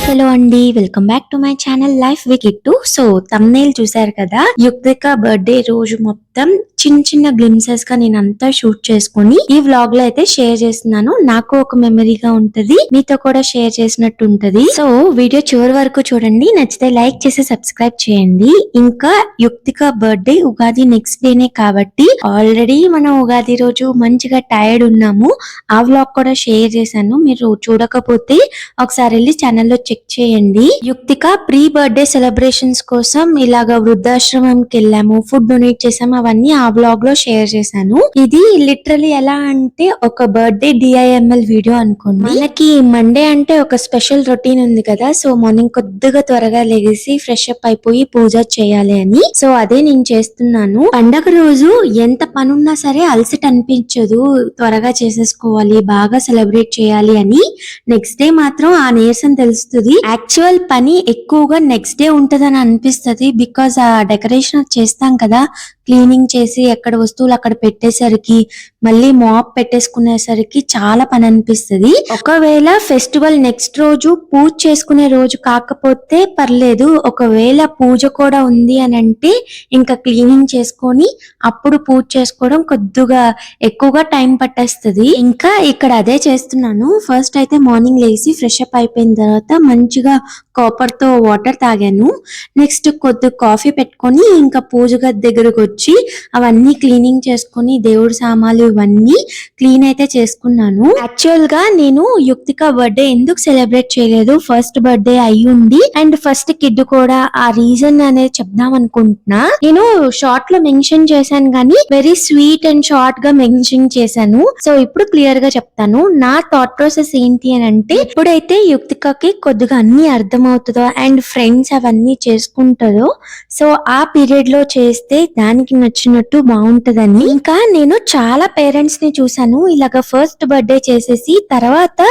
Hello అండి, welcome back to my channel life with Kittu. So thumbnail చూసారు కదా, యుక్తిక birthday రోజు మొత్తం చిన్న చిన్న గ్లిమ్సెస్ గా నేను అంతా షూట్ చేసుకుని ఈ వ్లాగ్ లో అయితే షేర్ చేస్తున్నాను. నాకు ఒక మెమరీగా ఉంటది, మీతో కూడా షేర్ చేసినట్టు ఉంటది. సో వీడియో చివరి వరకు చూడండి, నచ్చితే లైక్ చేసి సబ్స్క్రైబ్ చేయండి. ఇంకా యుక్తిక బర్త్డే ఉగాది నెక్స్ట్ డేనే కాబట్టి ఆల్రెడీ మనం ఉగాది రోజు మంచిగా టైర్డ్ ఉన్నాము. ఆ వ్లాగ్ కూడా షేర్ చేశాను, మీరు చూడకపోతే ఒకసారి వెళ్ళి ఛానల్లో చెక్ చేయండి. యుక్తిక ప్రీ బర్త్డే సెలబ్రేషన్స్ కోసం ఇలాగ వృద్ధాశ్రమంకి వెళ్ళాము, ఫుడ్ డొనేట్ చేసాము, అవన్నీ ఆ బ్లాగ్ లో షేర్ చేశాను. ఇది లిటరలీ ఎలా అంటే ఒక బర్త్డే డిఐఎంఎల్ వీడియో అనుకోండి. మనకి మండే అంటే ఒక స్పెషల్ రొటీన్ ఉంది కదా, సో మార్నింగ్ కొద్దిగా త్వరగా లెగిసి ఫ్రెష్ అప్ అయిపోయి పూజ చేయాలి అని. సో అదే నేను చేస్తున్నాను. పండగ రోజు ఎంత పనున్నా సరే అలసట అనిపించదు, త్వరగా చేసేసుకోవాలి, బాగా సెలబ్రేట్ చేయాలి అని. నెక్స్ట్ డే మాత్రం ఆ నీరసం తెలుస్తుంది. యాక్చువల్ పని ఎక్కువగా నెక్స్ట్ డే ఉంటదని అనిపిస్తుంది, బికాస్ ఆ డెకరేషన్ చేస్తాం కదా, క్లీనింగ్ చేసి ఎక్కడ వస్తువులు అక్కడ పెట్టేసరికి మళ్ళీ మాప్ పెట్టేసుకునేసరికి చాలా పని అనిపిస్తుంది. ఒకవేళ ఫెస్టివల్ నెక్స్ట్ రోజు పూజ చేసుకునే రోజు కాకపోతే పర్లేదు, ఒకవేళ పూజ కూడా ఉంది అని అంటే ఇంకా క్లీనింగ్ చేసుకొని అప్పుడు పూజ చేసుకోవడం కొద్దిగా ఎక్కువగా టైం పట్టేస్తుంది. ఇంకా ఇక్కడ అదే చేస్తున్నాను. ఫస్ట్ అయితే మార్నింగ్ లేచి ఫ్రెష్ అప్ అయిపోయిన తర్వాత మంచిగా కాపర్ తో వాటర్ తాగాను. నెక్స్ట్ కొద్ది కాఫీ పెట్టుకొని ఇంకా పూజ గది దగ్గరకు వచ్చి అవన్నీ క్లీనింగ్ చేసుకొని దేవుడి సామాన్లు ఇవన్నీ క్లీన్ అయితే చేసుకున్నాను. యాక్చువల్ గా నేను యుక్తిక బర్త్డే ఎందుకు సెలబ్రేట్ చేయలేదు, ఫస్ట్ బర్త్డే అయ్యుండి అండ్ ఫస్ట్ కిడ్ కూడా, ఆ రీజన్ అనేది చెప్దాం అనుకుంటున్నా. నేను షార్ట్ లో మెన్షన్ చేశాను కానీ వెరీ స్వీట్ అండ్ షార్ట్ గా మెన్షన్ చేశాను. సో ఇప్పుడు క్లియర్ గా చెప్తాను. నా థాట్ ప్రాసెస్ ఏంటి అని అంటే, ఎప్పుడైతే యుక్తికకి కొద్దిగా అన్ని అర్థమవుతుందో అండ్ ఫ్రెండ్స్ అవన్నీ చేసుకుంటుందో, సో ఆ పీరియడ్ లో చేస్తే దానికి నచ్చినట్టు బాగుంటదని. ఇంకా నేను చాలా పేరెంట్స్ ని చూసాను, ఇలాగ ఫస్ట్ బర్త్డే చేసేసి తర్వాత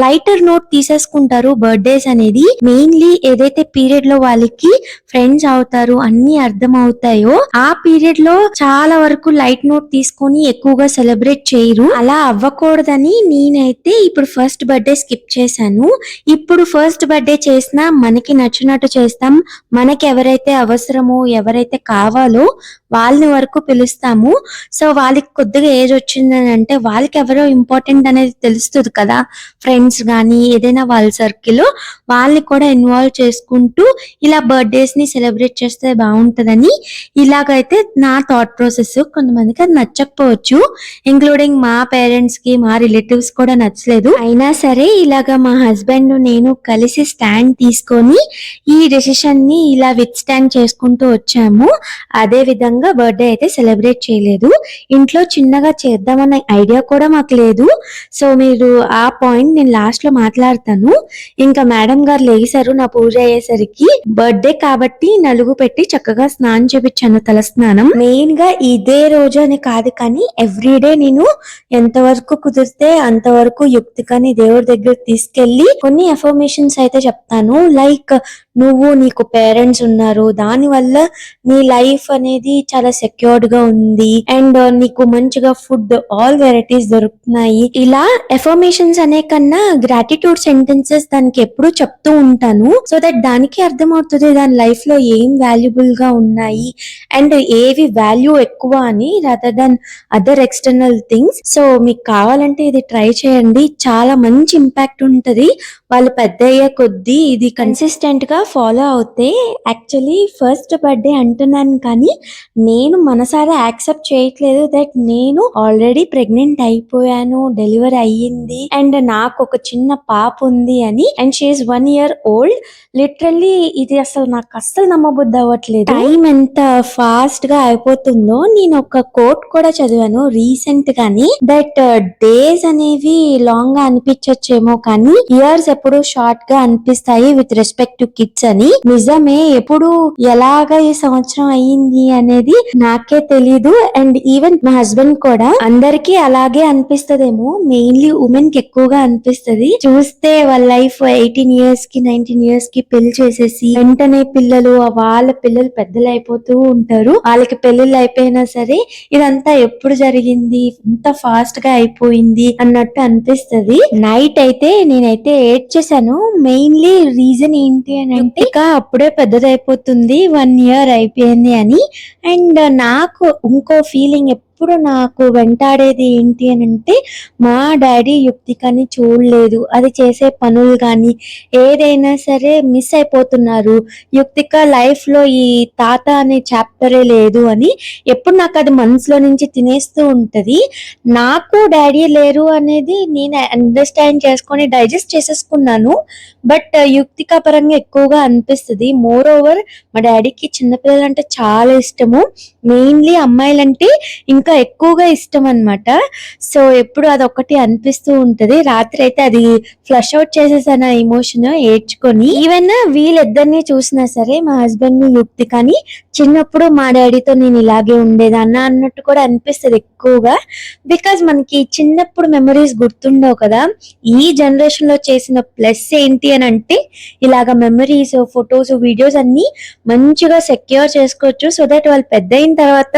లైటర్ నోట్ తీసేసుకుంటారు బర్త్డేస్ అనేది. మెయిన్లీ ఏదైతే పీరియడ్ లో వాళ్ళకి ఫ్రెండ్స్ అవుతారు, అన్ని అర్థం అవుతాయో ఆ పీరియడ్ లో చాలా వరకు లైట్ నోట్ తీసుకొని ఎక్కువగా సెలబ్రేట్ చేయరు. అలా అవ్వకూడదని నేనైతే ఇప్పుడు ఫస్ట్ బర్త్డే స్కిప్ చేశాను. ఇప్పుడు ఫస్ట్ బర్త్డే చేసినా మనకి నచ్చినట్టు చేస్తాం, మనకి ఎవరైతే అవసరమో ఎవరైతే కావాలో వాళ్ళని వరకు పిలుస్తాము. సో వాళ్ళకి కొద్దిగా ఏజ్ వచ్చిందని అంటే వాళ్ళకి ఎవరో ఇంపార్టెంట్ అనేది తెలుస్తుంది కదా, ఫ్రెండ్స్ కానీ ఏదైనా వాళ్ళ సర్కిల్, వాళ్ళని కూడా ఇన్వాల్వ్ చేసుకుంటూ ఇలా బర్త్డేస్ ని సెలబ్రేట్ చేస్తే బాగుంటదని ఇలాగైతే నా థాట్ ప్రాసెస్. కొంతమందికి అది నచ్చకపోవచ్చు, ఇంక్లూడింగ్ మా పేరెంట్స్ కి మా రిలేటివ్స్ కూడా నచ్చలేదు. అయినా సరే ఇలాగా మా హస్బెండ్ నేను కలిసి స్టాండ్ తీసుకొని ఈ డెసిషన్ ని ఇలా విత్ స్టాండ్ చేసుకుంటూ వచ్చాము. అదే విధంగా బర్త్డే అయితే సెలబ్రేట్ చేయలేదు, ఇంట్లో చిన్నగా చేద్దామన్న ఐడియా కూడా మాకు లేదు. సో మీరు ఆ పాయింట్ నేను లాస్ట్ లో మాట్లాడతాను. ఇంకా మేడం గారు లేచారు నా పూజ అయ్యేసరికి. బర్త్డే కాబట్టి నలుగు పెట్టి చక్కగా స్నానం చేపించాను, తల స్నానం. మెయిన్ గా ఇదే రోజు అని కాదు కానీ ఎవ్రీడే నేను ఎంతవరకు కుదిరితే అంతవరకు యుక్తికని దేవుడి దగ్గర తీసుకెళ్లి కొన్ని అఫర్మేషన్స్ అయితే చెప్తాను. లైక్ నువ్వు నీకు పేరెంట్స్ ఉన్నారు, దాని వల్ల నీ లైఫ్ అనేది చాలా సెక్యూర్డ్ గా ఉంది అండ్ నీకు మంచిగా ఫుడ్ ఆల్ వెరైటీస్ దొరుకుతున్నాయి. ఇలా ఎఫర్మేషన్స్ అనే కన్నా గ్రాటిట్యూడ్ సెంటెన్సెస్ దానికి ఎప్పుడు చెప్తూ ఉంటాను, సో దట్ దానికి అర్థమవుతుంది దాని లైఫ్ లో ఏం వాల్యుబుల్ గా ఉన్నాయి అండ్ ఏవి వాల్యూ ఎక్కువ అని, rather than other external things. So మీకు కావాలంటే ఇది ట్రై చేయండి, చాలా మంచి ఇంపాక్ట్ ఉంటది. వాళ్ళు పెద్ద అయ్యే కొద్దీ ఇది కన్సిస్టెంట్ గా ఫాలో అవుతే. యాక్చువల్లీ ఫస్ట్ బర్త్డే అంటున్నాను కానీ నేను మనసారా యాక్సెప్ట్ చేయట్లేదు దట్ నేను ఆల్రెడీ ప్రెగ్నెంట్ అయిపోయాను, డెలివరీ అయ్యింది అండ్ నాకు ఒక చిన్న పాప ఉంది అని. And she is 1 year old. Literally ఇది అసలు నాకు అస్సలు నమ్మబుద్ధి అవ్వట్లేదు, టైం ఎంత ఫాస్ట్ గా అయిపోతుందో. నేను ఒక కోట్ కూడా చదివాను రీసెంట్ గాని, దట్ డేస్ అనేవి లాంగ్ గా అనిపించచ్చేమో కానీ ఇయర్స్ ఎప్పుడు షార్ట్ గా అనిపిస్తాయి విత్ రెస్పెక్ట్ టు కిడ్స్ అని. నిజమే, ఎప్పుడు ఎలాగా ఈ సంవత్సరం అయ్యింది అనేది నాకే తెలీదు. అండ్ ఈవెన్ మా హస్బెండ్ కూడా అందరికీ అలాగే అనిపిస్తదేమో, మెయిన్లీ ఉమెన్ కి ఎక్కువగా అనిపిస్తది. చూస్తే వాళ్ళ లైఫ్ 18 ఇయర్స్ కి 19 ఇయర్స్ కి పెళ్లి చేసేసి వెంటనే పిల్లలు, వాళ్ళ పిల్లలు పెద్దలు అయిపోతూ ఉంటారు. వాళ్ళకి పెళ్లిళ్ళు అయిపోయినా సరే ఇదంతా ఎప్పుడు జరిగింది, ఇంత ఫాస్ట్ గా అయిపోయింది అన్నట్టు అనిపిస్తది. నైట్ అయితే నేనైతే ఏడ్చేసాను. మెయిన్లీ రీజన్ ఏంటి అని అంటే, ఇక అప్పుడే పెద్దదైపోతుంది, 1 ఇయర్ అయిపోయింది అని. అండ్ నాకు ఇంకో ఫీలింగ్ ఎప్పుడు నాకు వెంటాడేది ఏంటి అని అంటే, మా డాడీ యుక్తికని చూడలేదు. అది చేసే పనులు గాని ఏదైనా సరే మిస్ అయిపోతున్నారు. యుక్తిక లైఫ్ లో ఈ తాత అనే చాప్టరే లేదు అని ఎప్పుడు నాకు అది మనసులో నుంచి తినేస్తూ ఉంటది. నాకు డాడీ లేరు అనేది నేను అండర్స్టాండ్ చేసుకొని డైజెస్ట్ చేసేసుకున్నాను. బట్ యుక్తిక పరంగా ఎక్కువగా అనిపిస్తది. మోర్ ఓవర్ మా డాడీకి చిన్నపిల్లలు అంటే చాలా ఇష్టము. మెయిన్లీ అమ్మాయిలంటే ఇంకా ఎక్కువగా ఇష్టం అన్నమాట. సో ఎప్పుడు అదొక్కటి అనిపిస్తూ ఉంటది. రాత్రి అయితే అది ఫ్లష్ అవుట్ చేసేసాను ఆ ఎమోషన్ ఏడ్చుకొని. ఈవెన్ వీళ్ళిద్దరిని చూసినా సరే, మా హస్బెండ్ ని యుక్తికని, చిన్నప్పుడు మా డాడీతో నేను ఇలాగే ఉండేదాన్న అన్నట్టు కూడా అనిపిస్తది ఎక్కువగా. బికాజ్ మనకి చిన్నప్పుడు మెమరీస్ గుర్తుండవు కదా. ఈ జనరేషన్ లో చేసిన ప్లస్ ఏంటి అని అంటే, ఇలాగ మెమరీస్, ఫొటోస్, వీడియోస్ అన్ని మంచిగా సెక్యూర్ చేసుకోవచ్చు. సో దట్ వాళ్ళు పెద్ద అయిన తర్వాత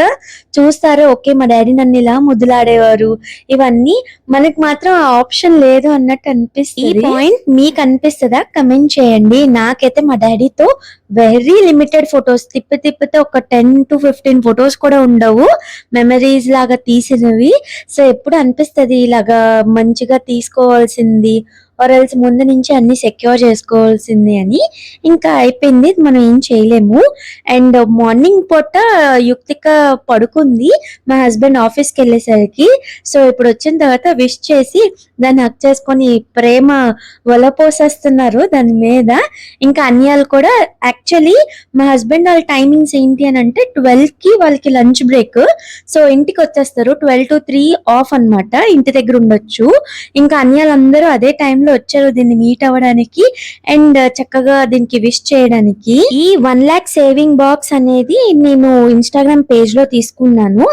చూస్తారు, ఓకే మా డాడీ నన్ను ఇలా ముద్దులాడేవారు. ఇవన్నీ మనకి మాత్రం ఆ ఆప్షన్ లేదు అన్నట్టు అనిపిస్తుంది. ఈ పాయింట్ మీకు అనిపిస్తుందా? కమెంట్ చేయండి. నాకైతే మా డాడీతో వెరీ లిమిటెడ్ ఫొటోస్, తిప్పితే ఒక 10 to 15 ఫొటోస్ కూడా ఉండవు, మెమరీస్ లాగా తీసినవి. సో ఎప్పుడు అనిపిస్తది ఇలాగా మంచిగా తీసుకోవాల్సింది, ఆర్ ఎల్స్ ముందు నుంచి అన్ని సెక్యూర్ చేసుకోవాల్సింది అని. ఇంకా అయిపోయింది, మనం ఏం చేయలేము. అండ్ మార్నింగ్ పూట యుక్తిక పడుకుంది మా హస్బెండ్ ఆఫీస్కి వెళ్ళేసరికి. సో ఇప్పుడు వచ్చిన తర్వాత విష్ చేసి దాన్ని హక్ చేసుకొని ప్రేమ వలపోసేస్తున్నారు దాని మీద. ఇంకా అన్యాలు కూడా, యాక్చువల్లీ మా హస్బెండ్ వాళ్ళ టైమింగ్స్ ఏంటి అని అంటే 12 కి వాళ్ళకి లంచ్ బ్రేక్. సో ఇంటికి వచ్చేస్తారు 12 to 3 ఆఫ్ అన్నమాట, ఇంటి దగ్గర ఉండొచ్చు. ఇంకా అన్యాలందరూ అదే టైంలో వచ్చారు దీన్ని మీట్ అవ్వడానికి అండ్ చక్కగా దీనికి విష్ చేయడానికి. ఈ 1 lakh సేవింగ్ బాక్స్ అనేది నేను ఇన్స్టాగ్రామ్ పేజ్ లో తీసుకున్నాను.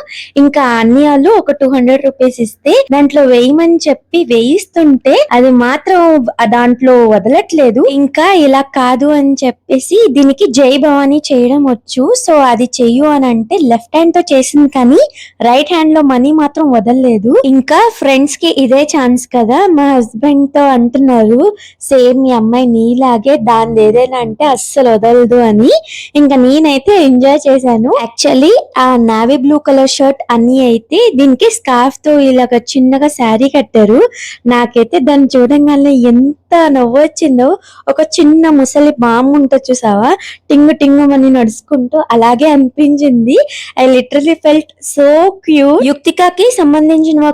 ఇంకా అన్యాలు ఒక 200 రూపీస్ ఇస్తే దాంట్లో వేయమని చెప్పి వేయిస్తుంటే అది మాత్రం దాంట్లో వదలట్లేదు. ఇంకా ఇలా కాదు అని చెప్పేసి దీనికి జై భవాని చేయడం వచ్చు. సో అది చెయ్యు అని అంటే లెఫ్ట్ హ్యాండ్ తో చేసింది కానీ రైట్ హ్యాండ్ లో మనీ మాత్రం వదలలేదు. ఇంకా ఫ్రెండ్స్ కి ఇదే ఛాన్స్ కదా. మా హస్బెండ్ తో అంటున్నారు, సేమ్ మీ అమ్మాయి నీలాగే దాని ఏదైనా అంటే అస్సలు వదలదు అని. ఇంకా నేనైతే ఎంజాయ్ చేశాను. యాక్చువల్లీ ఆ నావీ బ్లూ కలర్ షర్ట్ అన్ని అయితే దీనికి స్కార్ఫ్ తో ఇలాగ చిన్నగా శారీ కట్టారు. నాకైతే దాన్ని చూడంగానే ఎంత నవ్వొచ్చిందో. ఒక చిన్న ముసలి బామ్మ ఉంటుంది చూసావా, టింగు టింగు అని నడుచుకుంటూ, అలాగే అనిపించింది. I literally felt so cute. యుక్తికకి సంబంధించిన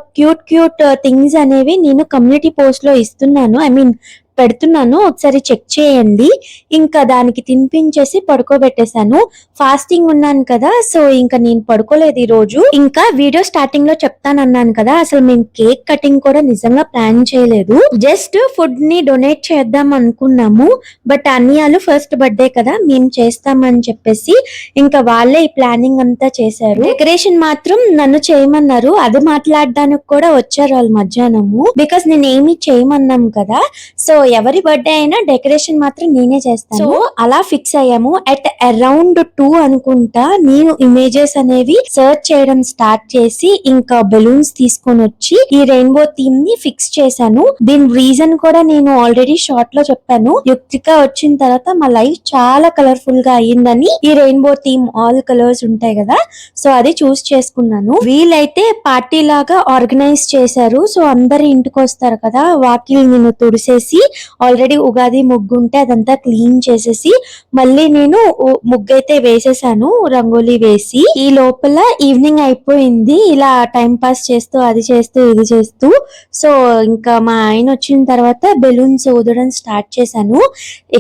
క్యూట్ థింగ్స్ అనేవి నేను కమ్యూనిటీ పోస్ట్ లో ఇస్తున్నాను, ఐ మీన్ పెడుతున్నాను, ఒకసారి చెక్ చేయండి. ఇంకా దానికి తినిపించేసి పడుకోబెట్టేశాను. ఫాస్టింగ్ ఉన్నాను కదా, సో ఇంకా నేను పడుకోలేదు ఈ రోజు. ఇంకా వీడియో స్టార్టింగ్ లో చెప్తానన్నాను కదా, అసలు మేము కేక్ కటింగ్ కూడా నిజంగా ప్లాన్ చేయలేదు. జస్ట్ ఫుడ్ ని డొనేట్ చేద్దాం అనుకున్నాము. బట్ అన్యాలు ఫస్ట్ బర్త్డే కదా మేము చేస్తామని చెప్పేసి ఇంకా వాళ్ళే ఈ ప్లానింగ్ అంతా చేశారు. డెకరేషన్ మాత్రం నన్ను చేయమన్నారు. అది మాట్లాడడానికి కూడా వచ్చారు వాళ్ళు మధ్యాహ్నము. బికాస్ నేను ఏమి చేయమన్నాం కదా, సో ఎవరి బర్త్డే అయినా డెకరేషన్ మాత్రం నేనే చేస్తాను. సో అలా ఫిక్స్ అయ్యాము. అట్ అరౌండ్ 2 అనుకుంటా నేను ఇమేజెస్ అనేవి సర్చ్ చేయడం స్టార్ట్ చేసి ఇంకా బెలూన్స్ తీసుకొని వచ్చి ఈ రెయిన్బో థీమ్ ని ఫిక్స్ చేశాను. దీని రీజన్ కూడా నేను ఆల్రెడీ షార్ట్ లో చెప్పాను. యుక్తిక వచ్చిన తర్వాత మా లైఫ్ చాలా కలర్ఫుల్ గా అయ్యిందని. ఈ రెయిన్బో థీమ్ ఆల్ కలర్స్ ఉంటాయి కదా, సో అది చూస్ చేసుకున్నాను. వీళ్ళైతే పార్టీ లాగా ఆర్గనైజ్ చేశారు. సో అందరు ఇంటికి వస్తారు కదా, వాకిలి నేను తుడిసేసి ఆల్రెడీ ఉగాది ముగ్గు ఉంటే అదంతా క్లీన్ చేసేసి మళ్ళీ నేను ముగ్గు అయితే వేసేసాను రంగోలీ వేసి. ఈ లోపల ఈవినింగ్ అయిపోయింది. ఇలా టైం పాస్ చేస్తూ అది చేస్తూ ఇది చేస్తూ. సో ఇంకా మా ఆయన వచ్చిన తర్వాత బెలూన్స్ ఊదడం స్టార్ట్ చేశాను.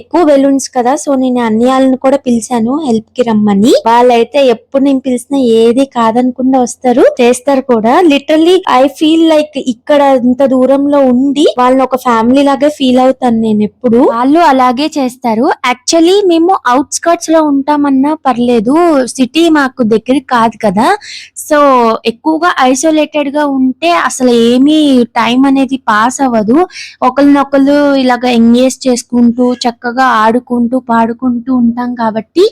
ఎక్కువ బెలూన్స్ కదా, సో నేను అన్యాలను కూడా పిలిచాను హెల్ప్ కి రమ్మని. వాళ్ళైతే ఎప్పుడు నేను పిలిచినా ఏది కాదనకుండా వస్తారు, చేస్తారు కూడా. లిటరల్లీ ఐ ఫీల్ లైక్ ఇక్కడ ఇంత దూరంలో ఉండి వాళ్ళని ఒక ఫ్యామిలీ లాగా ఫీల్ ఫీల్ అవుతాను నేను ఎప్పుడు. వాళ్ళు అలాగే చేస్తారు. యాక్చువల్లీ మేము అవుట్స్కర్ట్స్ లో ఉంటామన్నా పర్లేదు, సిటీ మాకు దగ్గర కాదు కదా. సో ఎక్కువగా ఐసోలేటెడ్ గా ఉంటే అసలు ఏమీ టైం అనేది పాస్ అవ్వదు. ఒకరినొకరు ఇలాగ ఎంగేజ్ చేసుకుంటూ చక్కగా ఆడుకుంటూ పాడుకుంటూ ఉంటాం కాబట్టి,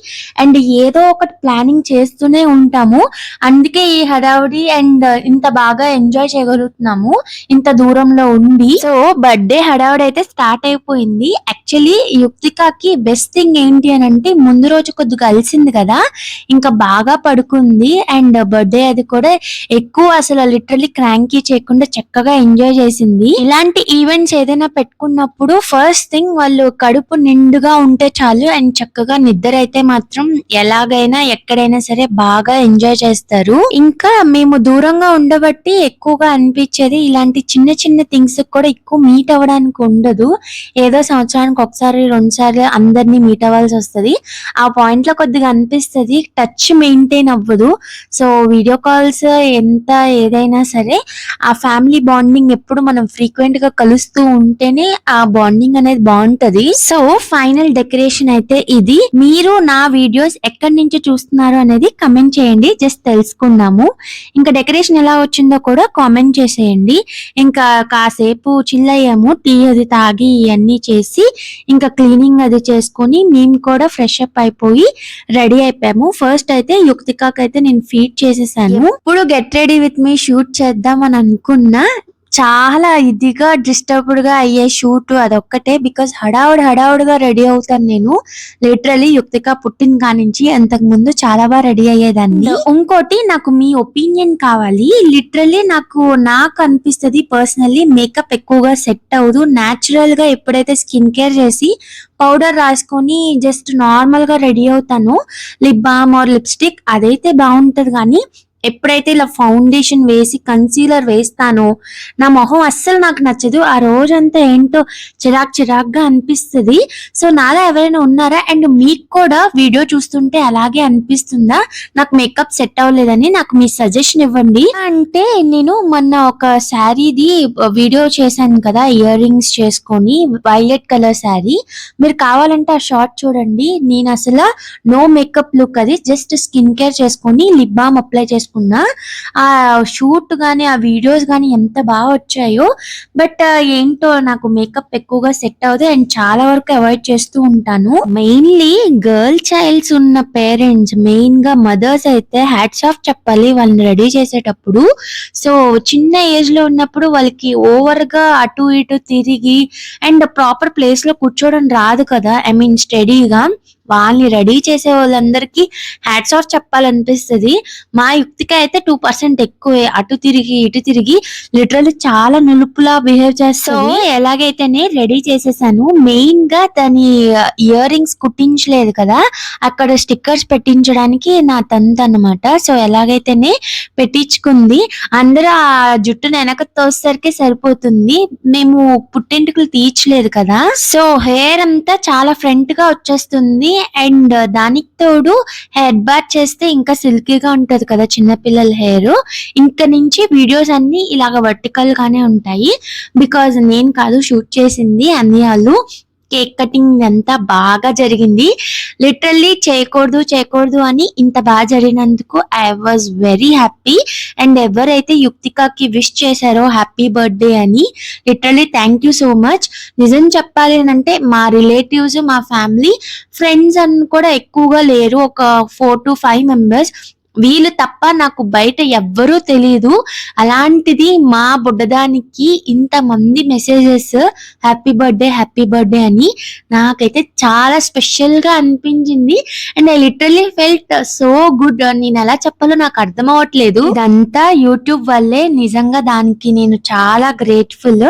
అండ్ ఏదో ఒకటి ప్లానింగ్ చేస్తూనే ఉంటాము. అందుకే ఈ హడావుడి అండ్ ఇంత బాగా ఎంజాయ్ చేయగలుగుతున్నాము ఇంత దూరంలో ఉండి. సో బర్త్డే హడావుడి అయితే స్టార్ట్ అయిపోయింది. యాక్చువల్లీ యుక్తికాకి బెస్ట్ థింగ్ ఏంటి అని అంటే, ముందు రోజు కొద్దిగా అలిసింది కదా, ఇంకా బాగా పడుకుంది. అండ్ బర్త్డే అది కూడా ఎక్కువ అసలు లిటరలీ క్రాంకీ చేయకుండా చక్కగా ఎంజాయ్ చేసింది. ఇలాంటి ఈవెంట్స్ ఏదైనా పెట్టుకున్నప్పుడు ఫస్ట్ థింగ్ వాళ్ళు కడుపు నిండుగా ఉంటే చాలు, అండ్ చక్కగా నిద్ర అయితే మాత్రం ఎలాగైనా ఎక్కడైనా సరే బాగా ఎంజాయ్ చేస్తారు. ఇంకా మేము దూరంగా ఉండబట్టి ఎక్కువగా అనిపించేది ఇలాంటి చిన్న చిన్న థింగ్స్ కూడా ఎక్కువ మీట్ అవ్వడానికి ఉండదు. ఏదో సంవత్సరానికి ఒకసారి రెండు సార్లు అందరినీ మీట్ అవ్వాల్సి వస్తది. ఆ పాయింట్ లో కొద్దిగా అనిపిస్తది, టచ్ మెయింటైన్ అవ్వదు. సో వీడియో కాల్స్ ఎంత ఏదైనా సరే ఆ ఫ్యామిలీ బాండింగ్ ఎప్పుడు మనం ఫ్రీక్వెంట్ గా కలుస్తూ ఉంటేనే ఆ బాండింగ్ అనేది బాగుంటది. సో ఫైనల్ డెకరేషన్ అయితే ఇది. మీరు నా వీడియోస్ ఎక్కడి నుంచి చూస్తున్నారు అనేది కమెంట్ చేయండి, జస్ట్ తెలుసుకుందాము. ఇంకా డెకరేషన్ ఎలా వచ్చిందో కూడా కామెంట్ చేసేయండి. ఇంకా కాసేపు చిల్ అయ్యాము, టీ అది తాగి ఇవన్నీ చేసి ఇంకా క్లీనింగ్ అది చేసుకొని మేము కూడా ఫ్రెష్ అప్ అయిపోయి రెడీ అయిపోయాము. ఫస్ట్ అయితే యుక్తికాకి అయితే నేను ఫీడ్ చేసేసాను. ఇప్పుడు get ready with me shoot చేద్దాం అని అనుకున్నా, చాలా ఇదిగా డిస్టర్బ్డ్ గా అయ్యే షూట్ అదొక్కటే. బికాస్ హడావుడిగా రెడీ అవుతాను నేను. లిటరలీ యుక్తిక పుట్టిన కానించి అంతకు ముందు చాలా బాగా రెడీ అయ్యేదాన్ని. ఇంకోటి నాకు మీ ఒపీనియన్ కావాలి. లిటరలీ నాకు అనిపిస్తుంది పర్సనల్లీ మేకప్ ఎక్కువగా సెట్ అవ్వదు. న్యాచురల్ గా ఎప్పుడైతే స్కిన్ కేర్ చేసి పౌడర్ రాసుకొని జస్ట్ నార్మల్ గా రెడీ అవుతాను, లిప్ బామ్ ఆర్ లిప్స్టిక్ అదైతే బాగుంటది. కానీ ఎప్పుడైతే ఇలా ఫౌండేషన్ వేసి కన్సీలర్ వేస్తానో నా మొహం అస్సలు నాకు నచ్చదు. ఆ రోజంతా ఏంటో చిరాగ్గా అనిపిస్తుంది. సో నాలా ఎవరైనా ఉన్నారా, అండ్ మీకు కూడా వీడియో చూస్తుంటే అలాగే అనిపిస్తుందా, నాకు మేకప్ సెట్ అవ్వలేదని నాకు మీ సజెషన్ ఇవ్వండి. అంటే నేను మొన్న ఒక శారీది వీడియో చేశాను కదా, ఇయర్ రింగ్స్ చేసుకొని వైలెట్ కలర్ శారీ. మీరు కావాలంటే ఆ షార్ట్ చూడండి. నేను అసలు నో మేకప్ లుక్, అది జస్ట్ స్కిన్ కేర్ చేసుకొని లిప్ బామ్ అప్లై చేసుకున్నా. ఆ షూట్ గానీ ఆ వీడియోస్ గానీ ఎంత బాగా వచ్చాయో. బట్ ఏంటో నాకు మేకప్ ఎక్కువగా సెట్ అవ్వదు అండ్ చాలా వరకు అవాయిడ్ చేస్తూ ఉంటాను. మెయిన్లీ గర్ల్ చైల్డ్స్ ఉన్న పేరెంట్స్, మెయిన్ గా మదర్స్ అయితే హ్యాట్స్ ఆఫ్ చెప్పాలి వాళ్ళని రెడీ చేసేటప్పుడు. సో చిన్న ఏజ్ లో ఉన్నప్పుడు వాళ్ళకి ఓవర్ గా అటు ఇటు తిరిగి అండ్ ప్రాపర్ ప్లేస్ లో కూర్చోవడం రాదు కదా, ఐ మీన్ స్టడీగా. వాళ్ళని రెడీ చేసే వాళ్ళందరికీ హ్యాట్స్ ఆఫ్ చెప్పాలనిపిస్తుంది. మా యుక్తిక అయితే 2% ఎక్కువే, అటు తిరిగి ఇటు తిరిగి లిటరల్లీ చాలా నులుపులా బిహేవ్ చేస్తాను. ఎలాగైతేనే రెడీ చేసేసాను. మెయిన్ గా దాని ఇయర్ రింగ్స్ కుట్టించలేదు కదా, అక్కడ స్టిక్కర్స్ పెట్టించడానికి నా తంతు అన్నమాట. సో ఎలాగైతేనే పెట్టించుకుంది. అందరూ ఆ జుట్టును వెనక తోసేసరికి సరిపోతుంది, మేము పుట్టెంటుకలు తీర్చలేదు కదా. సో హెయిర్ అంతా చాలా ఫ్రంట్ గా వచ్చేస్తుంది. అండ్ దానికి తోడు హెయిర్ బాత్ చేస్తే ఇంకా సిల్కీగా ఉంటది కదా చిన్నపిల్లల హెయిర్. ఇంకా నుంచి వీడియోస్ అన్ని ఇలాగ వర్టికల్ గానే ఉంటాయి. బికాజ్ నేను కాదు షూట్ చేసింది, అన్ని వాళ్ళు. కేక్ కటింగ్ అంతా బాగా జరిగింది. లిటరల్లీ చేయకూడదు అని ఇంత బాగా జరిగినందుకు I was very happy. And ఎవరైతే యుక్తికాకి విష్ చేశారో హ్యాపీ బర్త్డే అని, literally thank you so much. నిజం చెప్పాలి అంటే మా రిలేటివ్స్, మా ఫ్యామిలీ ఫ్రెండ్స్ అని కూడా ఎక్కువగా లేరు, ఒక 4 to 5 మెంబర్స్. వీళ్ళు తప్ప నాకు బయట ఎవ్వరూ తెలియదు. అలాంటిది మా బుడ్డదానికి ఇంతమంది మెసేజెస్ హ్యాపీ బర్త్డే అని నాకైతే చాలా స్పెషల్ గా అనిపించింది. And I literally felt so good. నేను ఎలా చెప్పాలో నాకు అర్థం అవ్వట్లేదు. ఇదంతా యూట్యూబ్ వల్లే, నిజంగా దానికి నేను చాలా గ్రేట్ఫుల్.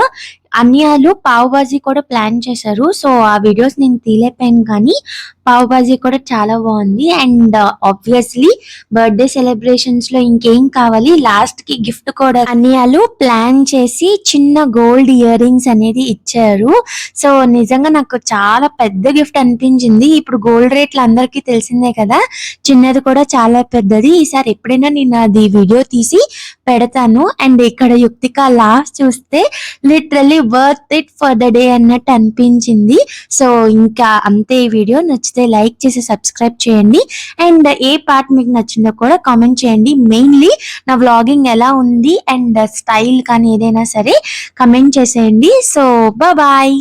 అన్యాలు పావ్ బాజీ కూడా ప్లాన్ చేశారు. సో ఆ వీడియోస్ నేను తీలేపోయాను, కానీ పావ్ బాజీ కూడా చాలా బాగుంది. అండ్ ఆబ్వియస్లీ బర్త్డే సెలబ్రేషన్స్ లో ఇంకేం కావాలి, లాస్ట్ కి గిఫ్ట్ కూడా అన్యాలు ప్లాన్ చేసి చిన్న గోల్డ్ ఇయర్ రింగ్స్ అనేది ఇచ్చారు. సో నిజంగా నాకు చాలా పెద్ద గిఫ్ట్ అనిపించింది. ఇప్పుడు గోల్డ్ రేట్లు అందరికీ తెలిసిందే కదా, చిన్నది కూడా చాలా పెద్దది. ఈసారి ఎప్పుడైనా నేను అది వీడియో తీసి పెడతాను. అండ్ ఇక్కడ యుక్తిక లాస్ట్ చూస్తే literally worth it for the day అన్నట్టు అనిపించింది. సో ఇంకా అంతే. ఈ వీడియో నచ్చితే లైక్ చేసి సబ్స్క్రైబ్ చేయండి. అండ్ ఏ పార్ట్ మీకు నచ్చిందో కూడా కామెంట్ చేయండి. మెయిన్లీ నా వ్లాగింగ్ ఎలా ఉంది అండ్ స్టైల్ కానీ ఏదైనా సరే కమెంట్ చేసేయండి. So bye.